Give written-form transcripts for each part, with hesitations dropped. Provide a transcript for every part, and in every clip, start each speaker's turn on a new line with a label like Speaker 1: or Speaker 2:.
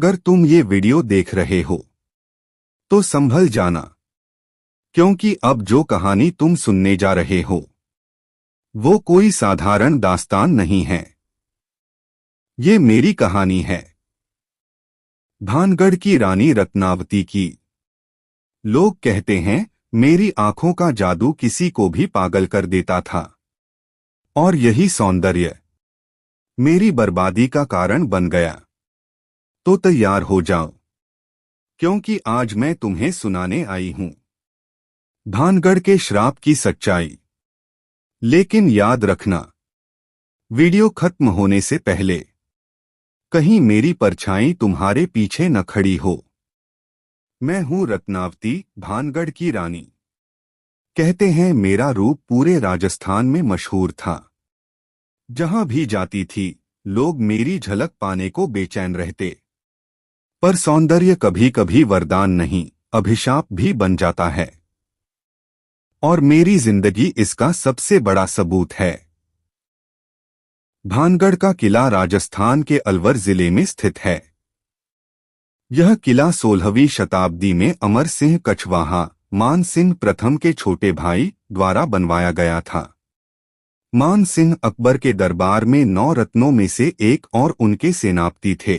Speaker 1: अगर तुम ये वीडियो देख रहे हो तो संभल जाना, क्योंकि अब जो कहानी तुम सुनने जा रहे हो वो कोई साधारण दास्तान नहीं है। ये मेरी कहानी है, भानगढ़ की रानी रत्नावती की। लोग कहते हैं मेरी आंखों का जादू किसी को भी पागल कर देता था, और यही सौंदर्य मेरी बर्बादी का कारण बन गया। तो तैयार हो जाओ, क्योंकि आज मैं तुम्हें सुनाने आई हूं भानगढ़ के श्राप की सच्चाई। लेकिन याद रखना, वीडियो खत्म होने से पहले कहीं मेरी परछाई तुम्हारे पीछे न खड़ी हो। मैं हूं रत्नावती, भानगढ़ की रानी। कहते हैं मेरा रूप पूरे राजस्थान में मशहूर था। जहां भी जाती थी लोग मेरी झलक पाने को बेचैन रहते। पर सौंदर्य कभी कभी वरदान नहीं, अभिशाप भी बन जाता है, और मेरी जिंदगी इसका सबसे बड़ा सबूत है। भानगढ़ का किला राजस्थान के अलवर जिले में स्थित है। यह किला 16वीं शताब्दी में अमर सिंह कछवाहा, मान सिंह प्रथम के छोटे भाई द्वारा बनवाया गया था। मान सिंह अकबर के दरबार में 9 रत्नों में से एक और उनके सेनापति थे।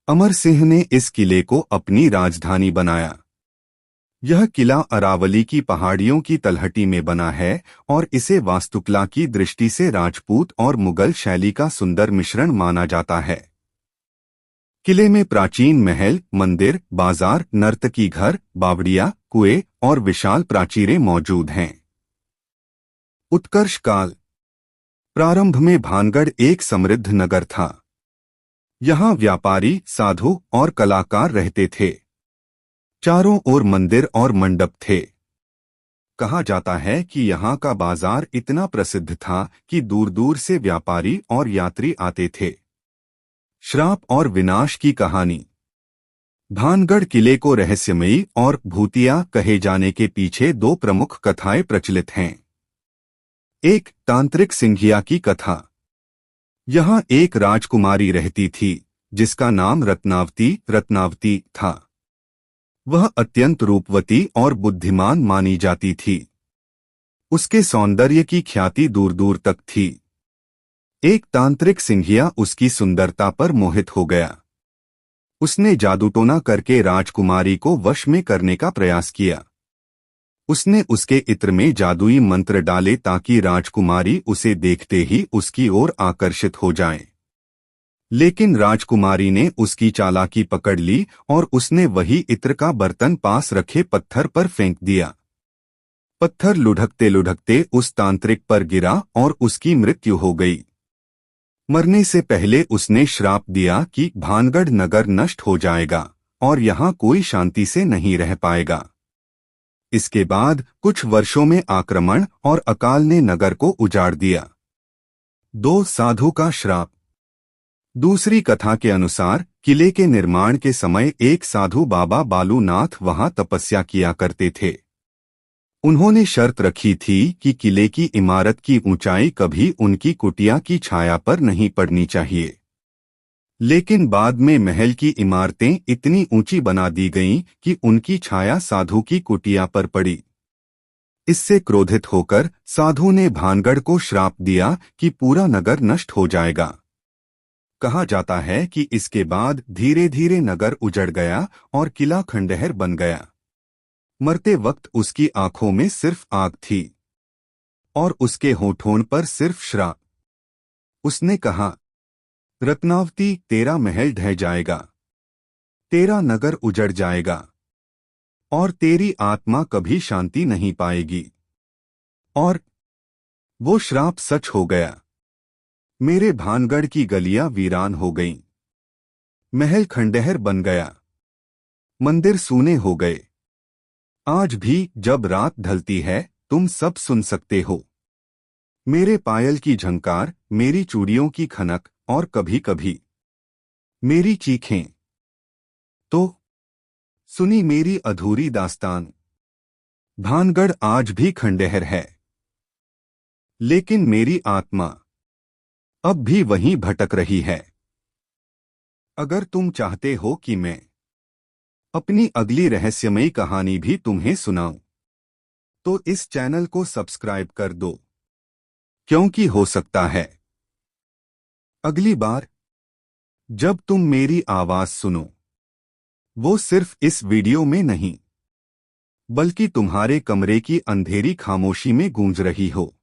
Speaker 1: अमर सिंह ने इस किले को अपनी राजधानी बनाया। यह किला अरावली की पहाड़ियों की तलहटी में बना है और इसे वास्तुकला की दृष्टि से राजपूत और मुगल शैली का सुंदर मिश्रण माना जाता है। किले में प्राचीन महल, मंदिर, बाजार, नर्तकी घर, बावड़िया, कुएं और विशाल प्राचीरें मौजूद हैं। उत्कर्ष काल। प्रारंभ में भानगढ़ एक समृद्ध नगर था। यहाँ व्यापारी, साधु और कलाकार रहते थे। चारों ओर मंदिर और मंडप थे। कहा जाता है कि यहाँ का बाजार इतना प्रसिद्ध था कि दूर दूर से व्यापारी और यात्री आते थे। श्राप और विनाश की कहानी। भानगढ़ किले को रहस्यमयी और भूतिया कहे जाने के पीछे 2 प्रमुख कथाएं प्रचलित हैं। एक, तांत्रिक सिंघिया की कथा। यहाँ एक राजकुमारी रहती थी जिसका नाम रत्नावती था। वह अत्यंत रूपवती और बुद्धिमान मानी जाती थी। उसके सौंदर्य की ख्याति दूर दूर तक थी। एक तांत्रिक सिंघिया उसकी सुंदरता पर मोहित हो गया। उसने जादूटोना करके राजकुमारी को वश में करने का प्रयास किया। उसने उसके इत्र में जादुई मंत्र डाले ताकि राजकुमारी उसे देखते ही उसकी ओर आकर्षित हो जाए। लेकिन राजकुमारी ने उसकी चालाकी पकड़ ली और उसने वही इत्र का बर्तन पास रखे पत्थर पर फेंक दिया। पत्थर लुढ़कते लुढ़कते उस तांत्रिक पर गिरा और उसकी मृत्यु हो गई। मरने से पहले उसने श्राप दिया कि भानगढ़ नगर नष्ट हो जाएगा और यहाँ कोई शांति से नहीं रह पाएगा। इसके बाद कुछ वर्षों में आक्रमण और अकाल ने नगर को उजाड़ दिया। 2, साधु का श्राप। दूसरी कथा के अनुसार किले के निर्माण के समय एक साधु बाबा बालूनाथ वहां तपस्या किया करते थे। उन्होंने शर्त रखी थी कि किले की इमारत की ऊंचाई कभी उनकी कुटिया की छाया पर नहीं पड़नी चाहिए। लेकिन बाद में महल की इमारतें इतनी ऊंची बना दी गईं कि उनकी छाया साधु की कुटिया पर पड़ी। इससे क्रोधित होकर साधु ने भानगढ़ को श्राप दिया कि पूरा नगर नष्ट हो जाएगा। कहा जाता है कि इसके बाद धीरे धीरे नगर उजड़ गया और किला खंडहर बन गया। मरते वक्त उसकी आंखों में सिर्फ आग थी और उसके होठों पर सिर्फ श्राप। उसने कहा, रत्नावती, तेरा महल ढह जाएगा, तेरा नगर उजड़ जाएगा और तेरी आत्मा कभी शांति नहीं पाएगी। और वो श्राप सच हो गया। मेरे भानगढ़ की गलियां वीरान हो गईं। महल खंडहर बन गया। मंदिर सूने हो गए। आज भी जब रात ढलती है तुम सब सुन सकते हो मेरे पायल की झंकार, मेरी चूड़ियों की खनक और कभी कभी मेरी चीखें। तो सुनी मेरी अधूरी दास्तान। भानगढ़ आज भी खंडहर है, लेकिन मेरी आत्मा अब भी वहीं भटक रही है। अगर तुम चाहते हो कि मैं अपनी अगली रहस्यमयी कहानी भी तुम्हें सुनाऊं, तो इस चैनल को सब्सक्राइब कर दो, क्योंकि हो सकता है अगली बार जब तुम मेरी आवाज सुनो, वो सिर्फ इस वीडियो में नहीं, बल्कि तुम्हारे कमरे की अंधेरी खामोशी में गूंज रही हो।